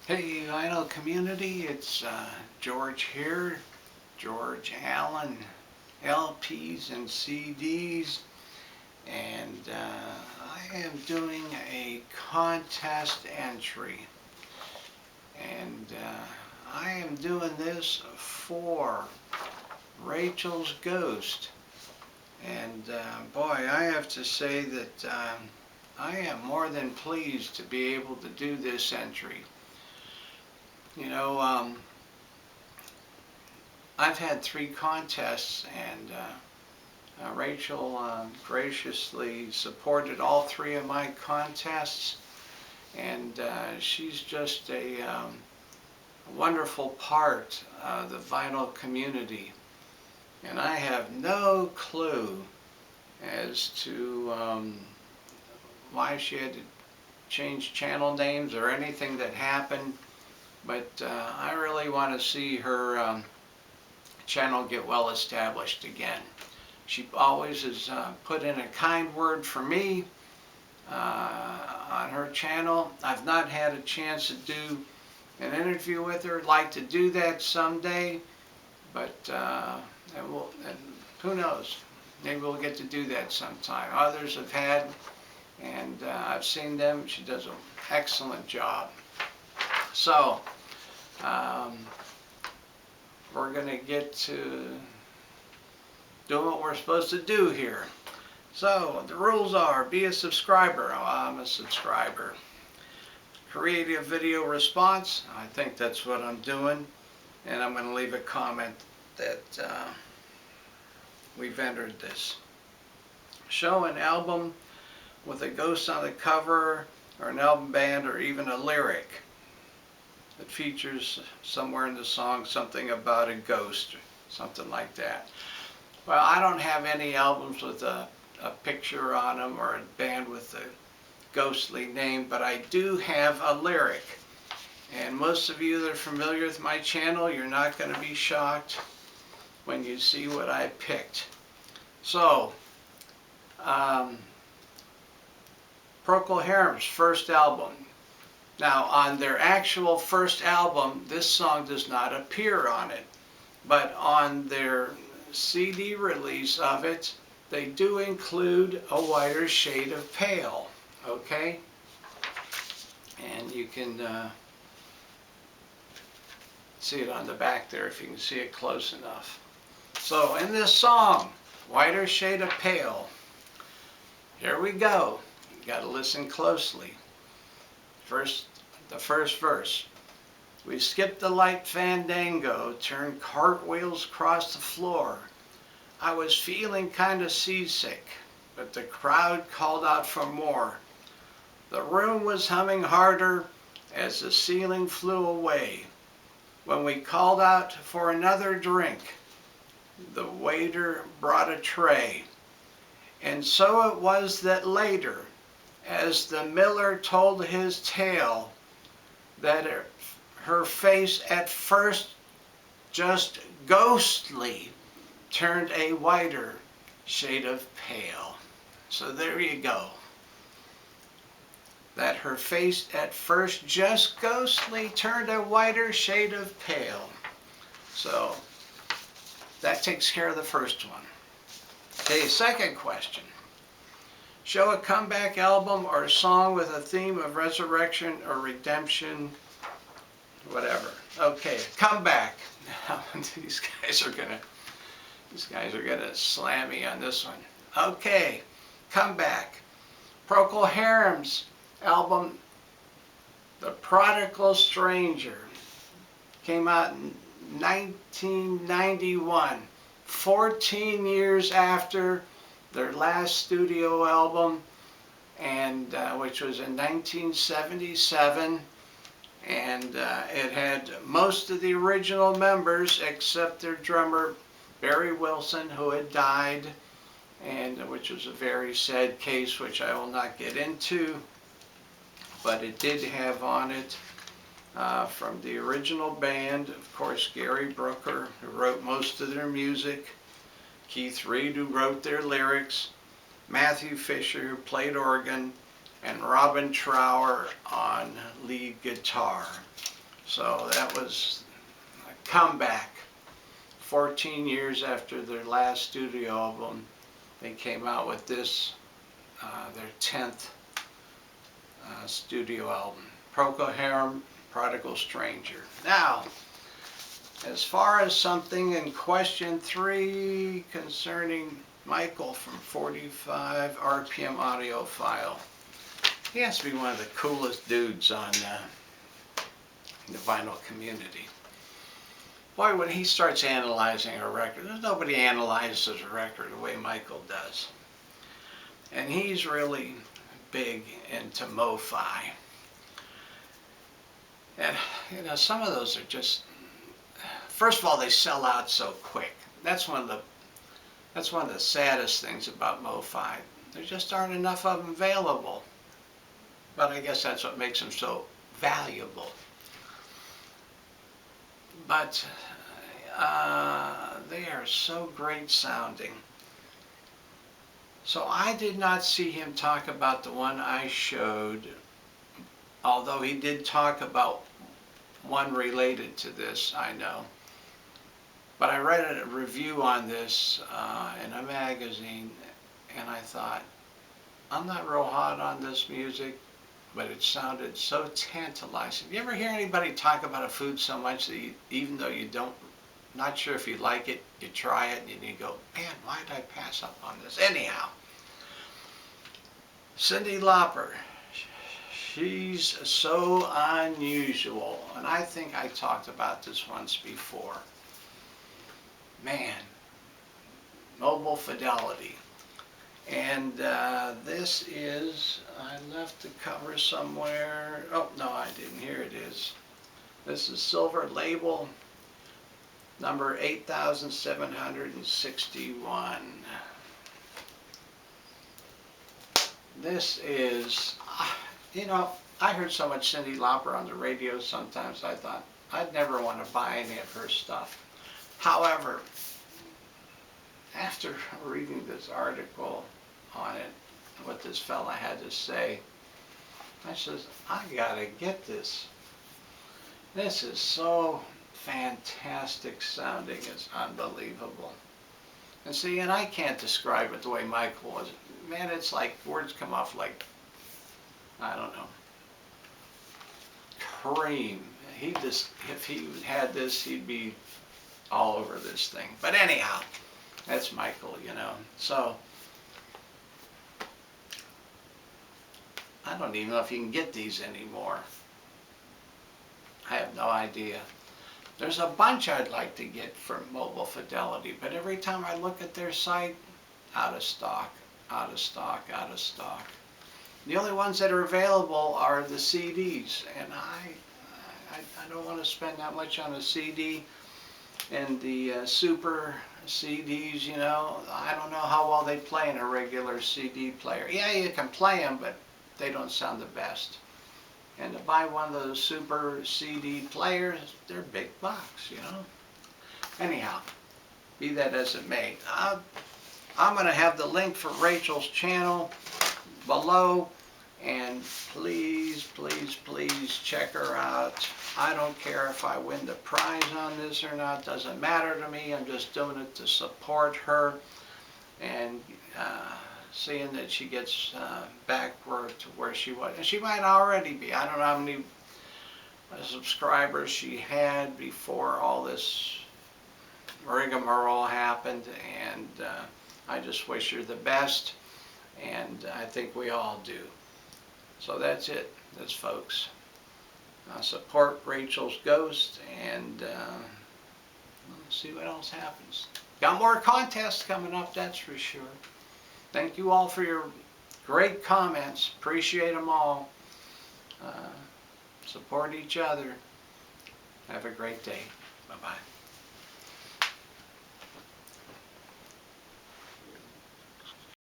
Hey, vinyl community, it's George here, George Allen, LPs and CDs, and I am doing a contest entry, and I am doing this for Rachel's Ghost, and boy, I have to say that I am more than pleased to be able to do this entry. You know, I've had 3 contests, and Rachel graciously supported all 3 of my contests, and she's just a wonderful part of the vinyl community. And I have no clue as to why she had to change channel names or anything that happened, but I really want to see her channel get well established again. She always has put in a kind word for me on her channel. I've not had a chance to do an interview with her. I'd like to do that someday, but and who knows, maybe we'll get to do that sometime. Others have had, and I've seen them. She does an excellent job. So we're going to get to doing what we're supposed to do here. So the rules are: be a subscriber. Oh, I'm a subscriber. Create a video response. I think that's what I'm doing. And I'm going to leave a comment that we've entered this. Show an album with a ghost on the cover, or an album band, or even a lyric that features somewhere in the song something about a ghost, or something like that. Well, I don't have any albums with a picture on them or a band with a ghostly name, but I do have a lyric. And most of you that are familiar with my channel, you're not going to be shocked when you see what I picked. So, Procol Harum's first album. Now, on their actual first album, this song does not appear on it, but on their CD release of it, they do include A Whiter Shade of Pale, okay? And you can see it on the back there if you can see it close enough. So in this song, Whiter Shade of Pale, here we go. You got to listen closely. The first verse. We skipped the light fandango, turned cartwheels across the floor. I was feeling kind of seasick, but the crowd called out for more. The room was humming harder as the ceiling flew away. When we called out for another drink, the waiter brought a tray. And so it was that later, as the miller told his tale, that her face at first just ghostly turned a whiter shade of pale. So there you go. That her face at first just ghostly turned a whiter shade of pale. So that takes care of the first one. Okay, second question. Show a comeback album or song with a theme of resurrection or redemption, whatever. Okay, comeback. These guys are gonna slam me on this one. Okay, comeback. Procol Harum's album, The Prodigal Stranger, came out in 1991, 14 years after their last studio album, and which was in 1977, and it had most of the original members except their drummer Barry Wilson, who had died, and which was a very sad case, which I will not get into, but it did have on it from the original band, of course, Gary Brooker, who wrote most of their music, Keith Reed, who wrote their lyrics, Matthew Fisher, who played organ, and Robin Trower on lead guitar. So that was a comeback. 14 years after their last studio album, they came out with this, their 10th studio album, Procol Harum, Prodigal Stranger. Now, as far as something in question 3 concerning Michael from 45 RPM Audiophile, he has to be one of the coolest dudes on the vinyl community. Boy, when he starts analyzing a record, there's nobody analyzes a record the way Michael does. And he's really big into mo-fi. And, you know, some of those are just, first of all, they sell out so quick. That's one of the saddest things about mo-fi. There just aren't enough of them available. But I guess that's what makes them so valuable. But they are so great sounding. So I did not see him talk about the one I showed, although he did talk about one related to this, I know. But I read a review on this in a magazine, and I thought, I'm not real hot on this music, but it sounded so tantalizing. You ever hear anybody talk about a food so much that even though you not sure if you like it, you try it and you go, man, why did I pass up on this? Anyhow, Cyndi Lauper, she's so unusual, and I think I talked about this once before. Man, Mobile Fidelity. And this is, I left the cover somewhere. Oh, no, I didn't. Here it is. This is Silver Label, number 8761. This is, you know, I heard so much Cyndi Lauper on the radio sometimes I thought I'd never want to buy any of her stuff. However, after reading this article on it, what this fella had to say, I says, I gotta get this. This is so fantastic sounding, it's unbelievable. And see, and I can't describe it the way Michael was. Man, it's like words come off like, I don't know, cream. He just, if he had this, he'd be all over this thing. But anyhow, that's Michael, you know. So, I don't even know if you can get these anymore. I have no idea. There's a bunch I'd like to get from Mobile Fidelity, but every time I look at their site, out of stock, out of stock, out of stock. The only ones that are available are the CDs, and I don't want to spend that much on a CD. And the super CDs, you know, I don't know how well they play in a regular CD player. Yeah, you can play them, but they don't sound the best. And to buy one of those super CD players, they're big bucks, you know. Anyhow, be that as it may, I'm going to have the link for Rachel's channel below, and please, please, please check her out. I don't care if I win the prize on this or not, doesn't matter to me. I'm just doing it to support her and seeing that she gets backward to where she was. And she might already be. I don't know how many subscribers she had before all this rigmarole happened, and I just wish her the best, and I think we all do. So that's it, folks. Support Rachel's Ghost, and let's see what else happens. Got more contests coming up, that's for sure. Thank you all for your great comments. Appreciate them all. Support each other. Have a great day. Bye-bye.